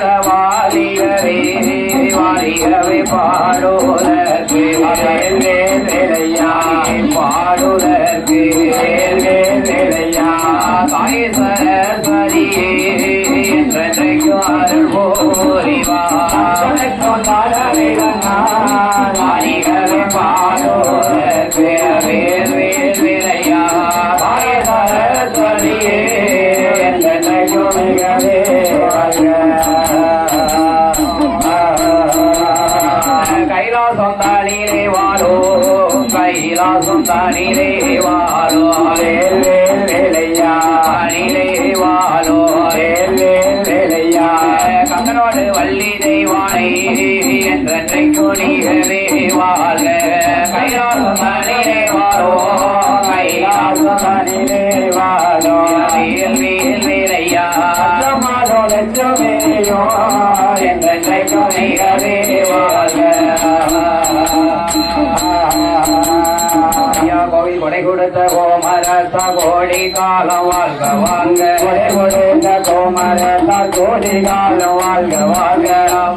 மங்களவாலியவே வாலியவே பாடுவதற்கு வேலையா பாடுவதற்கு வேலையா தாய் சரஸ்வதியே என்றைக்கும் அருள் போரிவாரிகளே பாடுவதற்கு வேலையா தாய் சரஸ்வதியே என்றைக்கும் மிகவே கைலாசம் தானிலே வாழோ கைலாசம் தானிலே வாழோ வேலையா தானிலே வாழோ வேலையா கங்கனோடு வள்ளி தெய்வானை என்றைக்கும் நீகவே வாழ்க கைலாசம் தானிலே வாழோ கைலாசம் தானிலே வாழோ வேலையா லட்சுமியோ என்றைக்கும் நீகவே வாழ்க கோவில் கொடை கொடுத்த கோமரசா கோடி காலம் வாழ்க வாழ்க கொடை கொடுத்த கோமரசா கோடி காலம் வாழ்க வாழ்க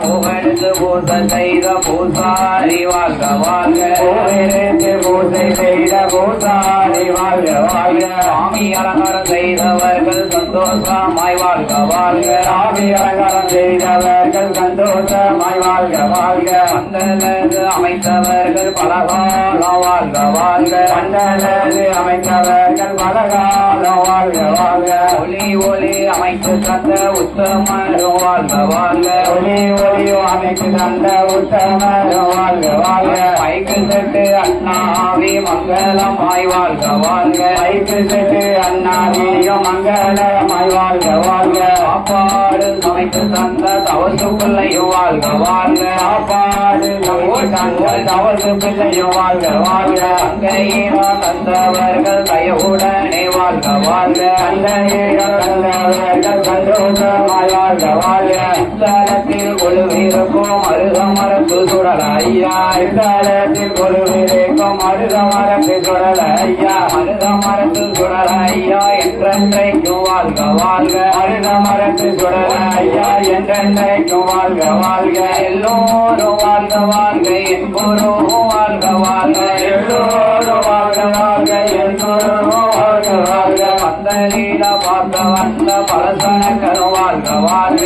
புகழ்ந்து பூசை செய்த பூசாரி வாழ்க வாழ்க புகழ்ந்து பூசை செய்த பூசாரி வாழ்க வாழ்க சாமி அலங்காரம் செய்தவர்கள் சந்தோஷமாய் வாழ்க வாழ்க சாமி அலங்காரம் செய்தவர்கள் சந்தோஷமாய் வாழ்க வாழ்க மண்டலது அமைத்தவர்கள் பலகாலம் வாழ்க வாழ்க மண்டலது அமைத்தவர்கள் பலகாலம் வாழ்க வாழ்க ஒளி ஒளி அமைத்து தந்த உத்தமரும் வாழ்க வாழ்க ஒளி ஒளியும் அமைத்து தந்த உத்தமரும் வாழ்க வாழ்க மைக்கு செட்டு அண்ணாவி மங்களமாய் வாழ்க வாழ்க மைக்கு செட்டு அண்ணாவியும் மங்களமாய் வாழ்க வாழ்க சாப்பாடு சமைத்து தந்த தவசு பிள்ளையும் வாழ்க வாழ்க சாப்பாடு சமைத்து தந்த தவசு பிள்ளையும் வாழ்க வாழ்க அங்கையோ தந்தவர்கள் கையுடனே வாழ்க வாழ்க அங்கையோ தந்தவர்கள் சந்தோஷமாய் வாழ்க வாழ்க இத்தலத்தில் கொழுவிருக்கும் மருதமரத்து சுடல ஐயா இத்தலத்தில் கொழுவிருக்கும் மருதமரத்து சுடல ஐயா மருதமரத்து சுடல ஐயா என்றென்றைக்கும் வாழ்க வாழ்க மருதமரத்து சுடல ஐயா என்றென்றைக்கும் வாழ்க வாழ்க எல்லோரும் வாழ்க வாழ்க என் குரு வாழ்க வாழ்க எல்லோரும் வாழ்க வாழ்க என் குரு வாழ்க வாழ்க வந்தலீல பார்க்க வந்த பலசனக்கரும் வாழ்க வாழ்க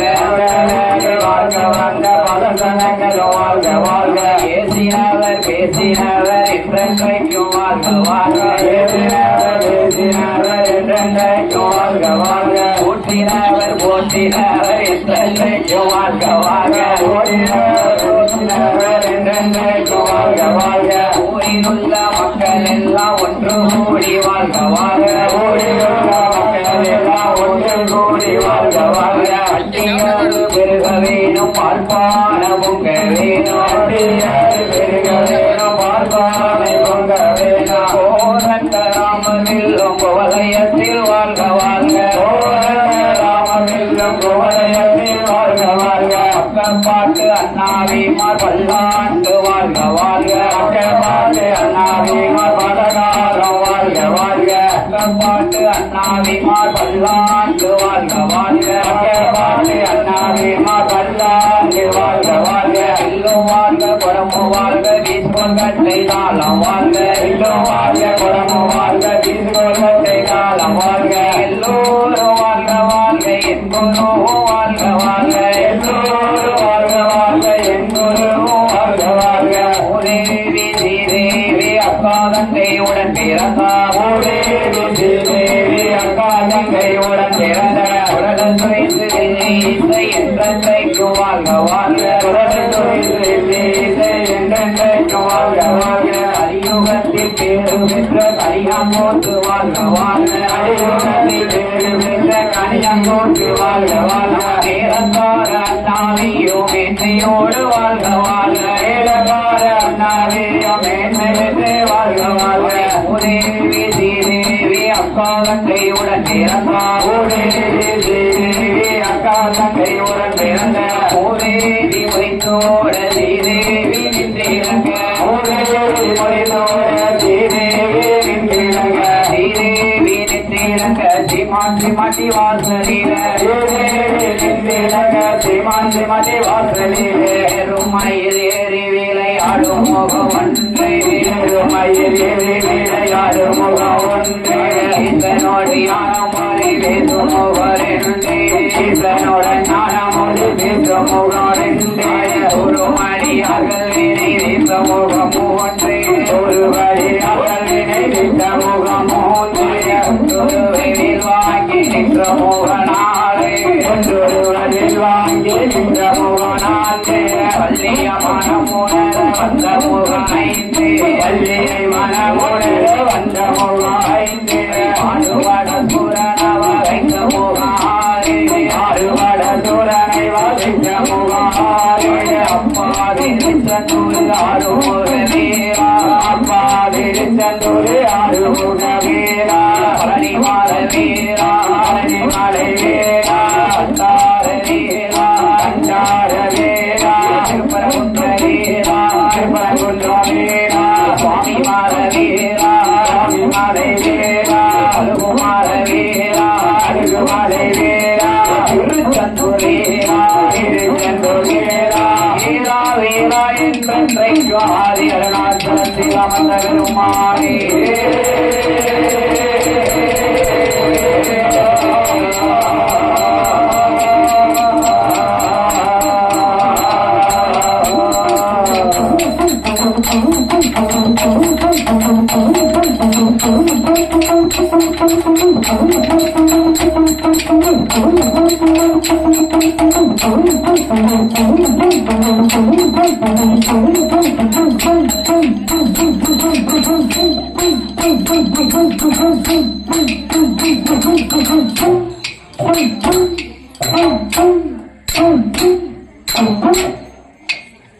வாழ்க வந்த பலசனக்கரும் வாழ்க வாழ்க பேசினவர் பேசினவர் என்றென்றைக்கும் வாழ்க வாழ்க பேசினவர் என்றென்றைக்கும் வாழ்க வாழ்க போற்றினவர் போற்றினவர் என்றென்றைக்கும் வாழ்க வாழ்க போற்றினவர் என்றென்றைக்கும் வாழ்க வாழ்க ஊரிலுள்ள மக்கள் எல்லாம் ஒன்று கூடி வாழ்க வாழ்க ஊரிலுள்ள மக்கள் எல்லாம் ஒன்று கூடி வாழ்க வாழ்க அட்டியாறு பெருக வேணும் பார்ப்பான பொங்க வேணும் பெருக வேணும் பார்ப்பானை பொங்க வேணும் கோரத்த ராமவில்லும் கோவலயத்தில் வாழ்க வாழ்க ராமவில்லும் கோவலயத்தில் வாழ்க வாழ்க அக்கப்பாட்டு அண்ணாவிமார் பல்லாண்டு வாழ்க வாழ்க அக்கப்பாட்டு அண்ணாவிமார் பலகாலம் வாழ்க வாழ்க அக்கப்பாட்டு அண்ணாவிமார் பல்லாண்டு வாழ்க வாழ்க அக்கப்பாட்டு அண்ணாவிமார் பல்லாண்டு வாழ்க வாழ்க எல்லும் வாழ்க குடமு வாழ்க வீசுவங்கத்தை காலம் வாழ்க எல்லும் வாழ்க குடமு வாழ்க வீசுவங்கத்தை காலம் வாழ்க எல்லோரும் வாழ்க வாழ்க என் குரு வாழ்க வாழ்க எல்லோரும் வாழ்க வாழ்க என் குரு வாழ்க வாழ்க ஓதேவி ஸ்ரீதேவி அக்கா தங்கையுடன் பிறந்தா ஓதேவி ஸ்ரீதேவி அக்கா தங்கையுடன் பிறந்த உலகம் துறைத்து இசை என்றென்றைக்கும் வாழ்க வாழ்க உலகம் துறைத்து இசை என்றென்றைக்கும் வாழ்க வாழ்க அறியுகத்தில் பேரு பெற்ற கரிகாமோத்து வாழ்க வாழ்க அறியுகத்தில் தோற்று வாழ்க வாழ்க நேரங்கார அண்ணாவியும் மேன்மையோடு வாழ்க வாழ்க ஏலகார அண்ணாவியும் மேன்மையோடு வாழ்க வாழ்க உதேவி ஸ்ரீதேவி அக்கா தங்கையுடன் பிறந்தா உதேவி ஸ்ரீதேவி அக்கா தங்கையுடன் பிறந்த உதேவி மொழித்தோட ஸ்ரீதேவி நின்றிறங்க உதேவி மொழித்தோட ஸ்ரீதேவி நின்றிறங்க ஸ்ரீதேவி நின்றிறங்க ஸ்ரீமான் மட்டி வாசலில ஸ்ரீமான் மட்டி வாசலில எருமையில் ஏறி விளையாடும் முகம் ஒன்று எருமையில் ஏறி விளையாடும் முகம் ஒன்று இதனோடு ஞானமொழி பேசும் முகரெண்டு இதனோட ஞானமொழி பேசும் முகரெண்டு ஒரு மணி அகல்வினை வீச முகம் ஒன்று ஒரு வழி அகல்வினை வீச முகம் ஒன்று வாங்கி நின்ற முகனாரே ஒன்றொருவரில் வாங்கி நின்ற முகனாரே வள்ளிய மனமுணர வந்த முகனைந்து வள்ளியை மனமுணர வந்த முகனைந்து ஆறுவட சுரனவ வைத்த முகாரே ஆறுவட சுரனை வதைத்த முகாரே அப்பாதி நின்றூர் ஆறுமுக வீரா அப்பாதி நின்றூர் ஆறுமுக வீரா பழனிமார வீரா பழனிமலை வீரா அந்தார வீரா அந்தார வீரா திருப்பரங்குன்ற வீரா திருப்பரங்குன்ற வீரா சுவாமிமார வீரா சுவாமிமலை வீரா அழுகுமார வீரா அழுகுமலை வீரா திருச்செந்தூர் வீரா திருச்செந்தூர் வீரா வீரா வீரா என்றென்றைக்கு ஆதி அருணாச்சல சிவமந்த பெருமானே Thank you.